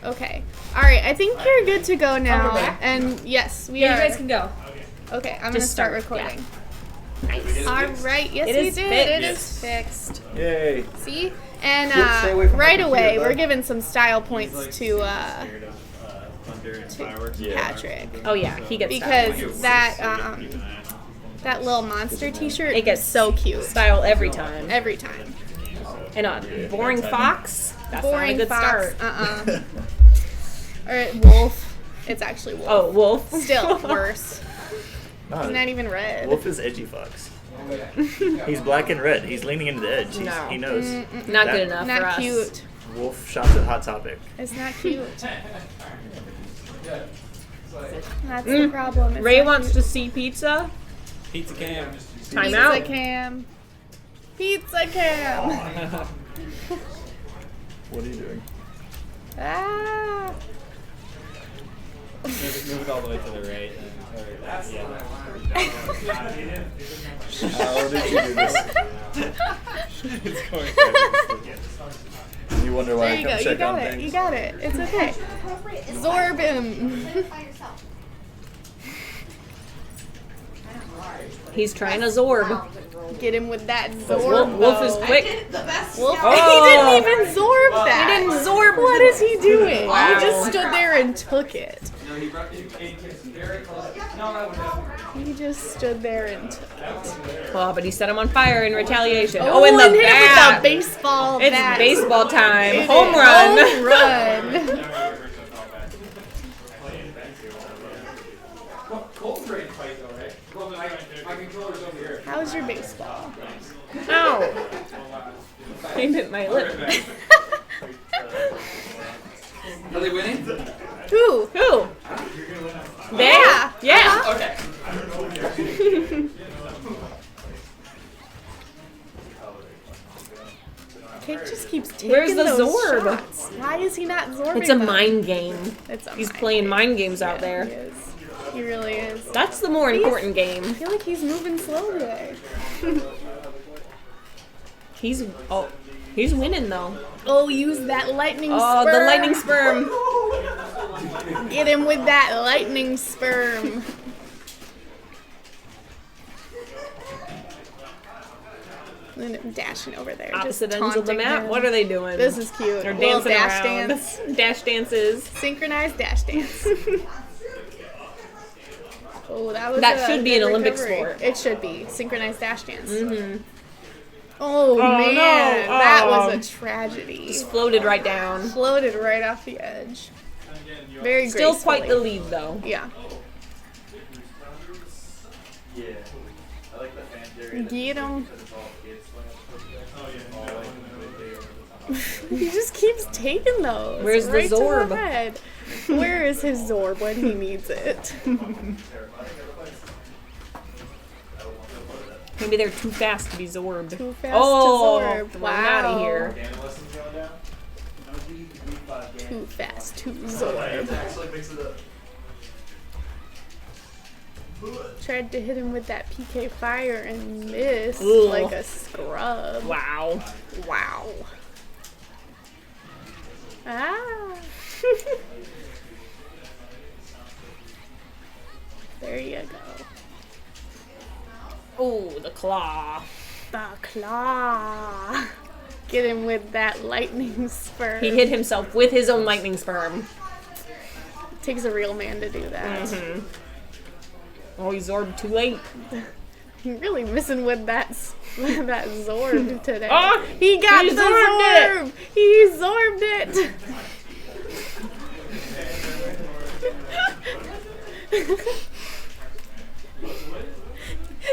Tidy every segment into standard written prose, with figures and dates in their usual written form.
Okay. All right. I think you're good to go now. we're back? And yes, we Yeah, are. you guys can go. Okay, I'm gonna start recording. Nice. All right. Yes, It we is did. fixed. It is fixed. Yay. See? And Stay away from right my away, computer, we're bud. giving some style points to Thunder and fireworks. Patrick Oh yeah, he gets because style. that little monster T-shirt. It gets so cute style every time. every time. And a boring fox. That's Boring not a good fox. start. Or wolf. It's actually wolf. Oh, wolf. Still worse. No, It's not even red. Wolf is edgy fox. He's black and red. He's leaning into the edge. No. He knows. Not That- good enough for Not us. cute. Wolf shops at Hot Topic. It's not cute. That's the problem. It's Ray not wants cute. to see pizza. Pizza cam. Time Pizza out. cam. Pizza cam. What are you doing? Ah. Move it all the way to the right. How did you do this? It's going crazy. You wonder why There I you come go. You check got on it. things? You got it. It's okay. Zorb him. He's trying to zorb. Get him with that Wolf, Zorb. Wolf is though. quick. Wolf. Oh. He didn't even Zorb that. He didn't Zorb. What is he doing? Wow. He just stood there and took it. He just stood there and took it. Oh, but he set him on fire in retaliation. Oh, in the and hit him with bat. the baseball It's bat. baseball time. It Home is. run. Home run. How's your baseball? Ow. He hit my lip. Are they winning? Who? Who? They? Yeah. Yeah. Okay. Cake just keeps taking Where's the those Zorb? shots. Why is he not zorbing It's a them? mind game. It's a He's mind playing game. mind games out He there. is. He really is. That's the more important game. I feel like he's moving slow today. He's winning though. Oh, use that lightning Oh, sperm. the lightning sperm. Get him with that lightning sperm. And I'm dashing over there. Opposite just ends of the taunting map. him. What are they doing? This is cute. They're Little dancing dash around. dance. Dash dances. Synchronized dash dance. Oh, that was That a should be good an Olympic recovery. sport. It should be synchronized dash dance. Mm-hmm. Oh, Oh, man, no. that Oh. was a tragedy. Just floated right down. Floated right off the edge. Very Still quite the gracefully. lead though. Yeah. Yeah. I like the fan theory. Get him. He just keeps taking those. Where's the right to Zorb? head. Where is his Zorb when he needs it? Maybe they're too fast to be zorbed. Too fast Oh, to Zorb. run out of Wow. here. Too fast to Zorb. Tried to hit him with that PK fire and missed Ooh. like a scrub. Wow. Wow. Ah. There you go. Oh, the claw. The claw. Get him with that lightning spur. He hit himself with his own lightning sperm. Takes a real man to do that. Mm-hmm. Oh, he zorbed too late. You're really missing with that that Zorb today. Oh, he got he the zorbed Zorb. He Zorbed it.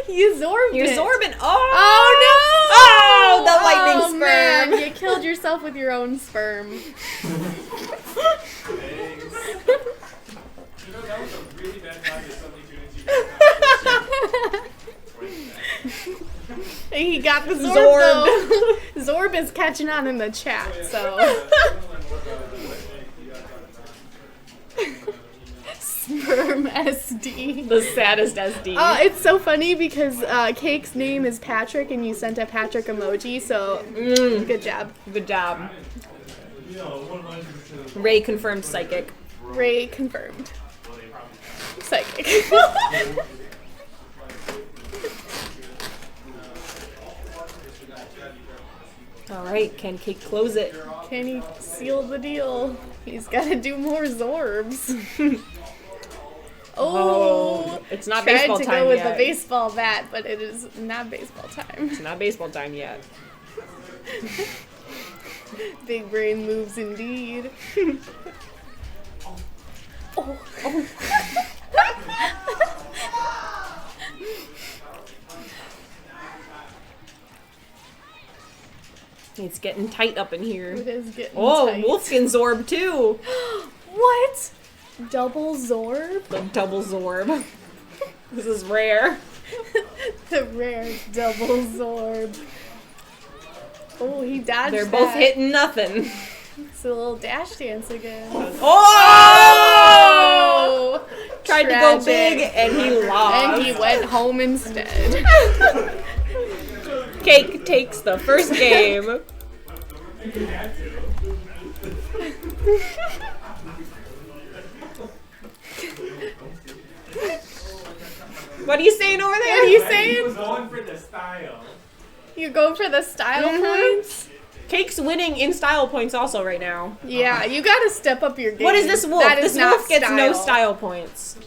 You Zorbed You're it. zorbing. Oh no! Oh, the lightning Oh, sperm. man, you killed yourself with your own sperm. He got the Zorb, though. Zorb is catching on in the chat, so. Sperm SD. The saddest SD. It's so funny because Cake's name is Patrick and you sent a Patrick emoji, so good job. Good job. Ray confirmed psychic. Ray confirmed. Psychic. All right, can Cake close it? Can he seal the deal? He's got to do more Zorbs. Oh, it's not tried baseball to time go with yet. the baseball bat, but it is not baseball time. It's not baseball time yet. Big brain moves indeed. Oh. It's getting tight up in here. It is getting Oh, tight. Wolfskin Zorb too. What? Double Zorb? The double Zorb. This is rare. The rare double Zorb. Oh, he dodged They're both that. hitting nothing. It's a little dash dance again. Oh! Tried to go Tragic. big and he lost. And he went home instead. Cake takes the first game. What are you saying over there? What are you saying? Going for the style. You go for the style points? Cake's winning in style points also right now. Yeah, you gotta step up your game. What is this wolf? That is This not wolf gets no style points.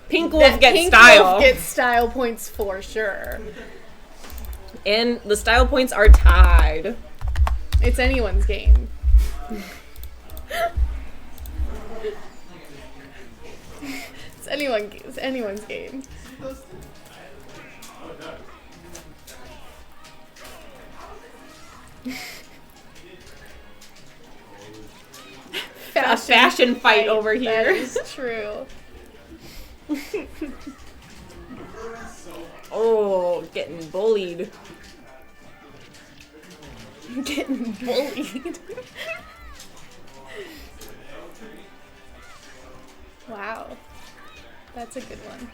Pink wolf That gets pink style. wolf gets style points for sure. And the style points are tied. It's anyone's game. It's anyone's game. A fashion fight over That here. is true. Oh, getting bullied. Getting bullied. Wow. That's a good one.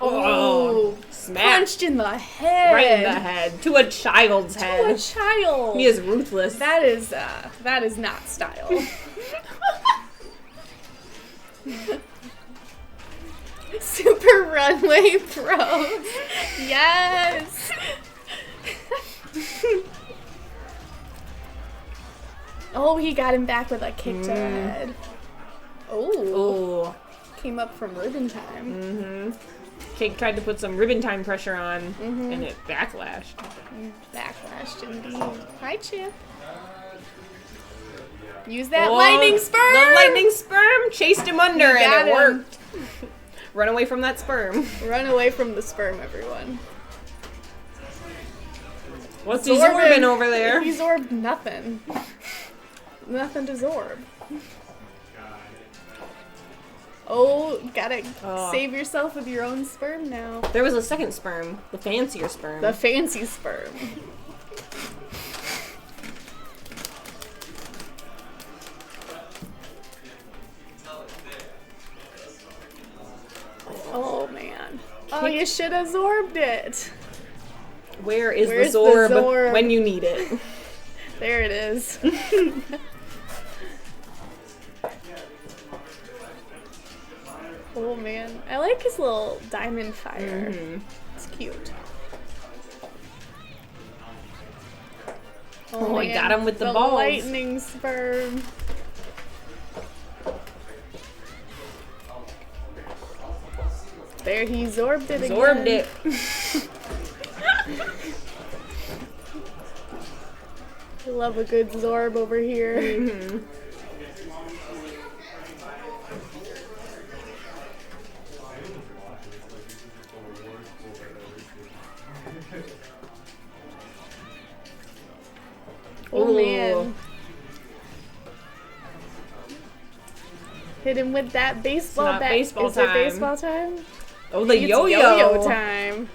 Oh, smash. Punched in the head. Right in the head. To a child's To a head. child. He is ruthless. That is not style. Super Runway Pros. Yes. Oh, he got him back with a kick to the head. Oh, Oh. came up from ribbon time. Cake tried to put some ribbon time pressure on, and it backlashed. Backlashed indeed. Hi, Chip. Use that Oh, lightning sperm. The lightning sperm chased him under, You got and it him. worked. Run away from that sperm. Run away from the sperm, everyone. What's he zorbing over there? He zorbed nothing. Nothing to zorb. Oh, gotta save yourself with your own sperm now. There was a second sperm, the fancier sperm. The fancy sperm. Oh man. Oh, you should have zorbed it. Where's Where's the the zorb, zorb? when you need it? There it is. Oh man. I like his little diamond fire. It's cute. Oh, I got him with the balls. Lightning sperm. There, he zorbed it again. Zorbed it. I love a good zorb over here. Oh man. Hit him with that baseball not bat. baseball Is it time. baseball time? Oh, the It's yo-yo. yo-yo time.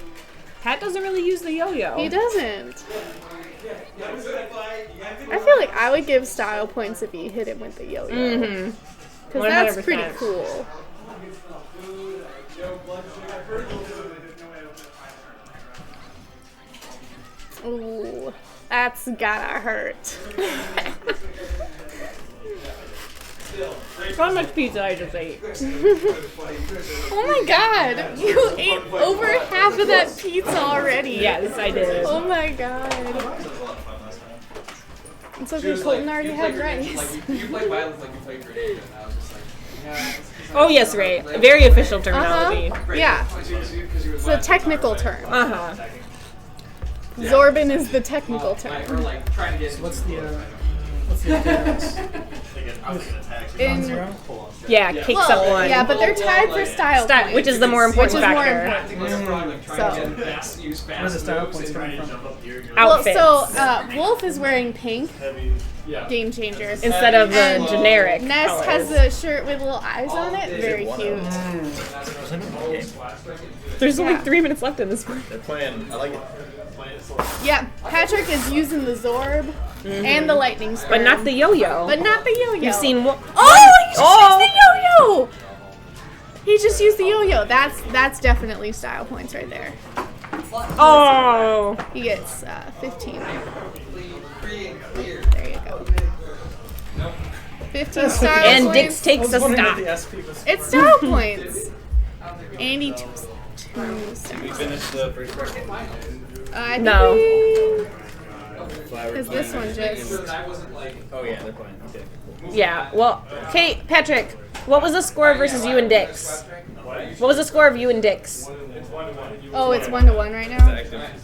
Pat doesn't really use the yo-yo. He doesn't. I feel like I would give style points if he hit him with the yo-yo. Because that's pretty 100%. cool. Ooh. That's gotta hurt. How much pizza I just ate? Oh my god, you ate over half of that pizza already. Yes, I did. Oh my god. It's okay, Colton already had rice. You play violence like you played grenade, and I was just like, yeah. Oh yes, Ray. Very official terminology. Yeah, it's a technical term. Uh-huh. Zorbin is the technical Or term. like trying to get. What's the difference? In, Yeah, cakes up one. yeah, but they're tied for style points. Which is the more important Which is more factor. important. Where's the style points coming from? Outfits. Well, so Wolf is wearing pink. Game changers. Instead of the And generic Ness colors. has a shirt with little eyes on it. Very cute. There's only Yeah. 3 minutes left in this one. They're playing. I like it. Yeah, Patrick is using the Zorb and the lightning spur. But not the yo-yo. But not the yo-yo. You've seen what? Oh, he just used the yo-yo. He just used the yo-yo. That's definitely style points right there. Oh. He gets 15. There you go. 15 style And points. Dix takes a stop. It's style points. Andy two style. We finished the first part. I think No. Because this one just. Oh yeah, they're playing. Okay. Yeah. Well, Kate, Patrick, what was the score versus you and Dix? What was the score of you and Dix? Oh, it's 1-1 right now?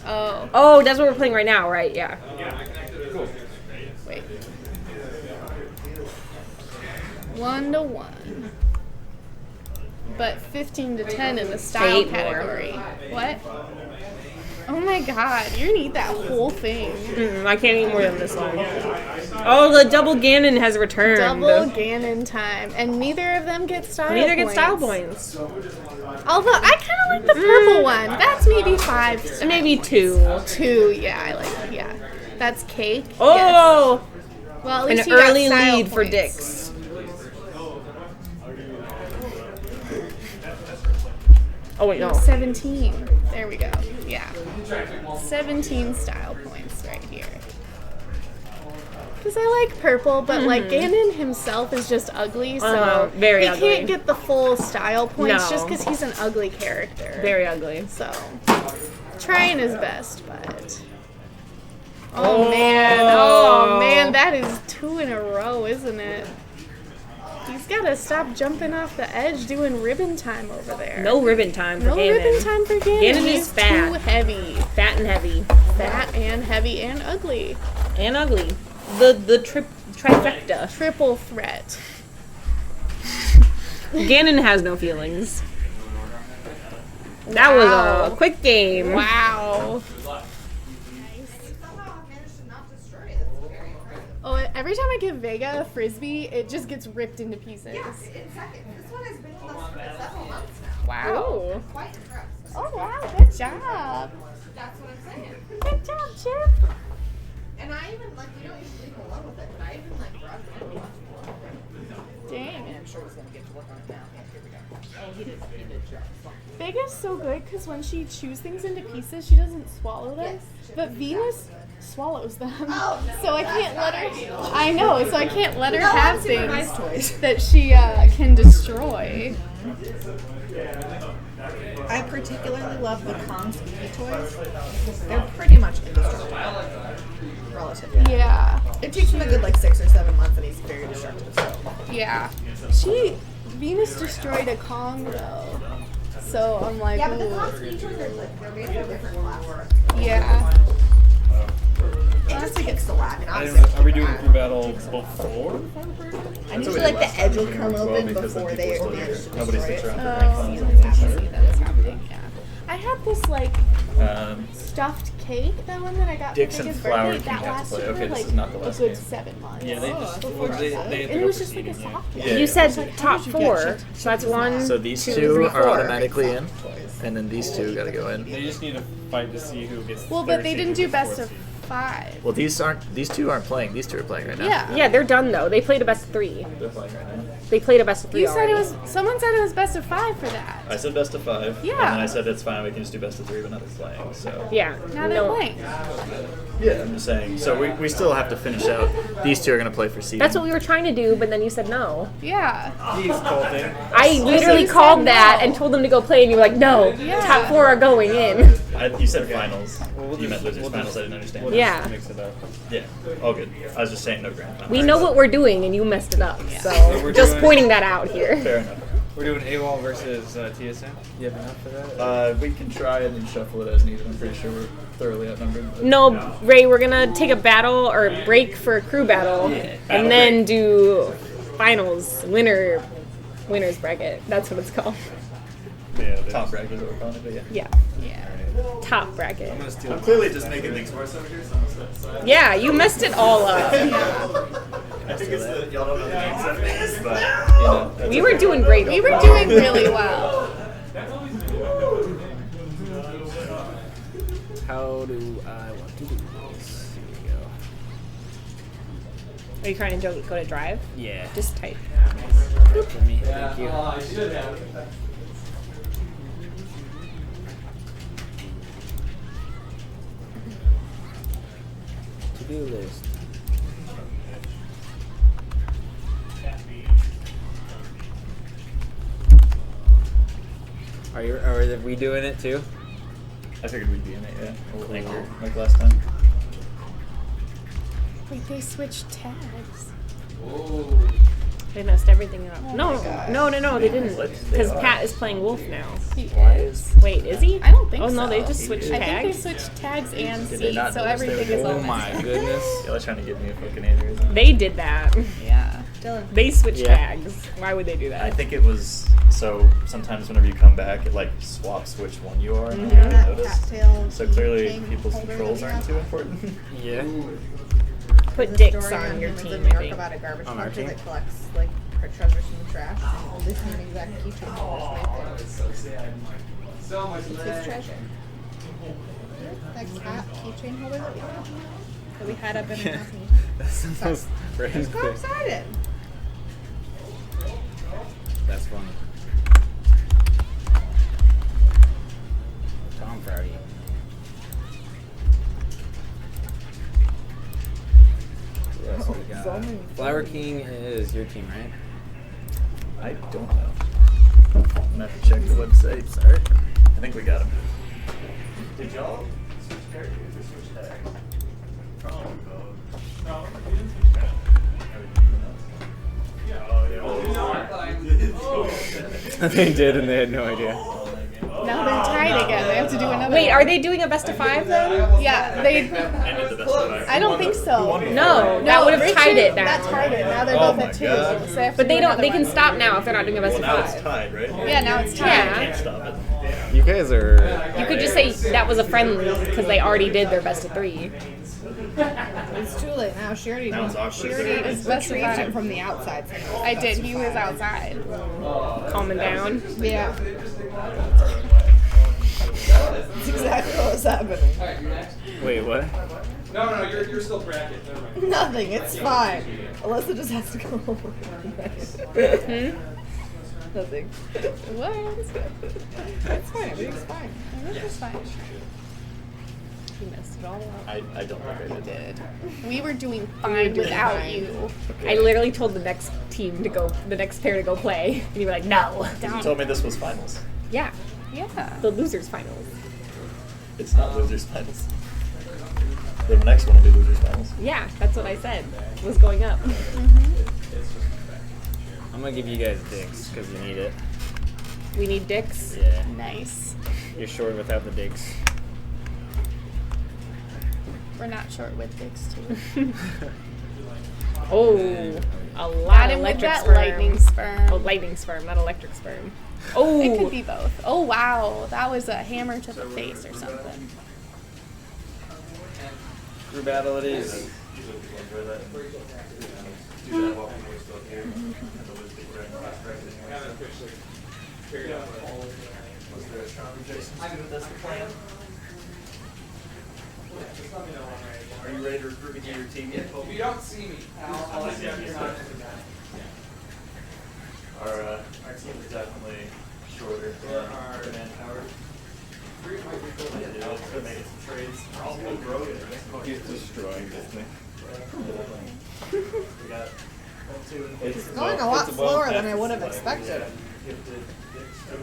Oh, Oh, that's what we're playing right now, right? Yeah. wait. 1-1. But 15-10 in the style 8 more. category. What? Oh my god, you're gonna eat that whole thing. I can't eat more than this one. Oh, the double Ganon has returned. Double Ganon time. And neither of them get style Neither points. get style points. Although, I kind of like the purple one. That's maybe 5. And maybe 2. 2, yeah, I like, yeah. That's cake. Oh! Yes. Well, at An least you got early style lead for points. Dix. Oh, wait, no. 17. There we go. Yeah. 17 style points right here. Because I like purple, but like Ganon himself is just ugly, so very he ugly. can't get the full style points No. just because he's an ugly character. Very ugly. So, trying his best, but. Oh man, that is 2 in a row, isn't it? He's gotta stop jumping off the edge doing ribbon time over there. No ribbon time for No Ganon. ribbon time for Ganon. Ganon He's is fat. too heavy. Fat and heavy. Fat and heavy and ugly. And ugly. The trifecta. Triple threat. Ganon has no feelings. That was Wow. a quick game. Wow. Oh, every time I give Vega a frisbee, it just gets ripped into pieces. Yes, in seconds. This one has been with us for several months now. Wow. Quite impressed. Oh wow, good job. That's what I'm saying. Good job, Chip. And I even, like, we don't usually leave him alone with it, but I even, like, brought him in to watch more. Dang. I'm sure he's going to get to work on it now. Yeah, here we go. Oh, he did sure. Vega's so good because when she chews things into pieces, she doesn't swallow them. But Venus swallows them. Oh, no, so I that's can't let her. not ideal. I know, so I can't let her have unsupervised things that she can destroy. I particularly love the Kong's baby toys. They're pretty much indestructible. Relatively. Yeah. It takes him a good, like, 6 or 7 months, and he's very destructive, so. Yeah. Venus destroyed a Kong though. So I'm like, Yeah, but the ooh. Kong's baby toys are, like, they're made of a different class. Yeah. It just takes the whack, and Are honestly, we doing the crew battle before? I usually like the edge will come open before they manage to Nobody destroy sticks it. around. That's happening. Yeah. I had this like Um, stuffed cake, that one that I got Dix for and Vega's Flower birthday. King That have to lasted play. for Okay, this like is not the a last good game. 7 months. Yeah, they just before they have And to it go was just like a proceeding, soft Yeah. cake. You said Like, how top did you get 4. chipped? So that's 1, so these 2, 2 3, are 4. automatically in, and then these 2 gotta go in. They just need to fight to see who gets. Well, but third they seed didn't and do best fourth of seed. 5. Well, these two aren't playing. These two are playing right now. Yeah. Yeah, they're done though. They played a best of 3. They're playing right now. They played a best of 3 You said already. it was. Someone said it was best of 5 for that. I said best of 5. Yeah. And then I said it's fine. We can just do best of 3, but now they're playing. So. Yeah. Now they're playing. Yeah, I'm just saying. So we still have to finish out. These two are gonna play for seeding. That's what we were trying to do, but then you said no. Yeah. He's Colton. I literally you called said that no. and told them to go play, and you were like, no, Yeah. top 4 are going in. You said finals. We'll You just- meant losers we'll finals. just- I didn't understand. We'll Yeah. just mix it up. Yeah. All good. I was just saying no grand finals. We know what we're doing, and you messed it up. So we're just doing- pointing that out here. Fair enough. We're doing AWOL versus TSM. You have enough for that? We can try and then shuffle it as needed. I'm pretty sure we're thoroughly outnumbered. but- No, Ray, we're gonna take a battle or a break for a crew battle, Battle and then do finals, winners bracket. That's what it's called. Yeah. Top bracket is what we're calling it, but yeah. Yeah, top bracket. I'm gonna steal. I'm clearly just making things worse over here. Yeah, you messed it all up. I think it's the y'all don't know the names of things, but you know. that's We were okay. doing great. We were doing really well. How do I want to do this? Here we go. Are you trying to go to drive? Yeah. Just type. For me. Thank you. To-do list. Are we doing it too? I figured we'd be in it, yeah. We'll anchor like last time. Wait, they switched tags. They messed everything up. No, they didn't. They Because are. Pat is playing Wolf now. He Why is. Wait, is he? I don't think Oh no, so. they just switched I think they tags. switched tags and Did they seats, not so notice they were everything is doing all it? messed up. goodness. Y'all are trying to give me a fucking aneurysm. They did that. Yeah. Dylan. They switched Yeah. tags. Why would they do that? I think it was so sometimes whenever you come back, it like swaps which one you are. And I Yeah, didn't that notice. cattail So key clearly, thing people's holder controls that we aren't have. too important. Yeah. Put The dicks story on your him is team, in I New York think. about a garbage On our collector team? that collects like her treasures from the trash. And the same exact keychain holders right there. It's his treasure. That cat keychain holder that we had up in the house. That's the most random Just go thing. outside it. That's funny. Tom Brady. What else we got? Flower King is your team, right? I don't know. I'm gonna have to check the website. Sorry. I think we got him. Did y'all switch characters or switch tags? Probably both. No, we didn't switch tags. They did, and they had no idea. Now they're tied again. They have to do another Wait, one. are they doing a best of 5 then? Yeah, they. Ended the best of five. I don't think so. No, that would have tied it That down. tied it. Now they're Oh both my at 2. God. So they have to But they do don't. another They can one. stop now if they're not doing a best Well, of now it's 5. tied, right? Yeah, now it's tied. Yeah. Can't stop it. You guys are. You could just say that was a friendly because they already did their best of 3. It's too late now. She already, Now it's awkward. she already It's best of retrieved 5. him from the outside. I did. He was outside. Calming down. Yeah. That's exactly what was happening. Alright, you're next. Wait, what? No, you're still bracket. Never mind. Nothing. It's fine. Alyssa just has to go home. Nothing. What? It's fine. Everything's fine. Everything's fine. You messed it all up. I don't think I did. We were doing fine without you. I literally told the next team to go, the next pair to go play, and you were like, no. You told me this was finals. Yeah, Yeah. the losers finals. It's not losers finals. The next one will be losers finals. Yeah, that's what I said. Was going up. I'm gonna give you guys dicks because you need it. We need dicks. Yeah. Nice. You're short without the dicks. We're not short with dicks too. Oh, a lot Got of him with electric that sperm. lightning sperm. Oh, lightning sperm, not electric sperm. Oh, It could be both. Oh wow, that was a hammer to the face or something. Crew battle it is. Are you ready to recruit me to your team yet? If you don't see me, I'll let you have your time. Our team is definitely shorter than manpower. Yeah, we're making some trades. We're all good broken. He's destroying this thing. We got two. It's going a lot slower than I would have expected. Gifted,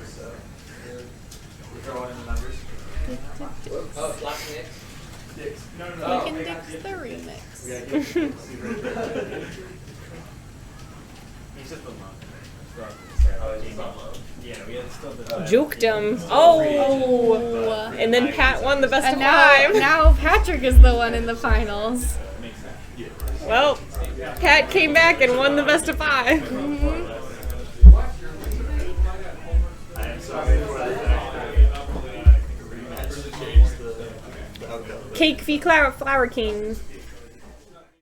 so we're throwing in the numbers. Oh, Black Nick. Dicks. No. We can fix the remix. We got gifted. He's just the monk. Yeah, we had still the Juked him. Oh! And then Pat won the best And of now, 5. now Patrick is the one in the finals. Well, Pat came back and won the best of 5. Mm-hmm. I am sorry for the fact that rematch changed the outcome. Cake v. Flower King.